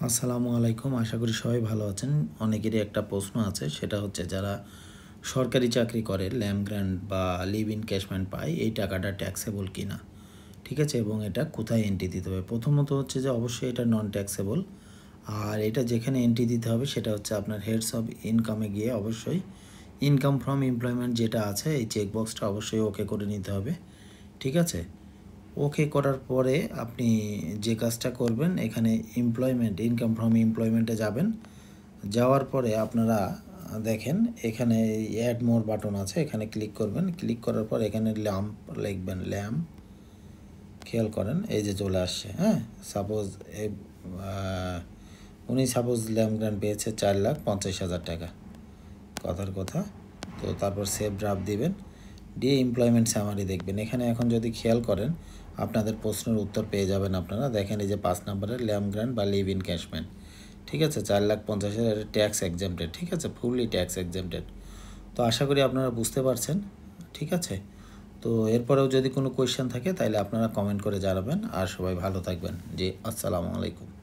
আসসালামু আলাইকুম। আশা করি সবাই ভালো আছেন। অনেকেরই একটা প্রশ্ন আছে, সেটা হচ্ছে যারা সরকারি চাকরি করে ল্যাম্ব গ্র্যান্ট বা লিভ ইনক্যাশমেন্ট পায়, এই টাকাটা ট্যাক্সেবল কিনা, ঠিক আছে, এবং এটা কোথায় এন্ট্রি দিতে হবে। প্রথমত হচ্ছে যে অবশ্যই এটা নন ট্যাক্সেবল। আর এটা যেখানে এন্ট্রি দিতে হবে সেটা হচ্ছে আপনার হেডস অফ ইনকামে গিয়ে অবশ্যই ইনকাম ফ্রম এমপ্লয়মেন্ট যেটা আছে এই চেকবক্সটা অবশ্যই ওকে করে নিতে হবে, ঠিক আছে। ওকে করার পরে আপনি যে কাজটা করবেন, এখানে এমপ্লয়মেন্ট ইনকাম ফ্রম এমপ্লয়মেন্টে যাবেন। যাওয়ার পরে আপনারা দেখেন এখানে অ্যাড মোর বাটন আছে, এখানে ক্লিক করবেন। ক্লিক করার পর এখানে ল্যাম্প লিখবেন, ল্যাম্প, খেয়াল করেন এই যে চলে আসছে। হ্যাঁ, সাপোজ উনি ল্যাম্প গ্র্যান্ট পেয়েছে 4,50,000 টাকা, কথার কথা। তো তারপর সেভ ড্রাফট দিবেন, দিয়ে এমপ্লয়মেন্ট স্যামারি দেখবেন। এখানে এখন যদি খেয়াল করেন আপনাদের প্রশ্নের উত্তর পেয়ে যাবেন আপনারা। দেখেন এই যে 5 নম্বরের ল্যাম্ব গ্র্যান্ট বা লিভ ইনক্যাশমেন্ট, ঠিক আছে, 4,50,000 ট্যাক্স এক্সাম্পটেড, ঠিক আছে, ফুললি ট্যাক্স এক্সাম্পটেড। তো আশা করি আপনারা বুঝতে পারছেন, ঠিক আছে। তো এরপরেও যদি কোনো কোয়েশ্চেন থাকে তাহলে আপনারা কমেন্ট করে জানাবেন। আর সবাই ভালো থাকবেন। জি, আসসালামু আলাইকুম।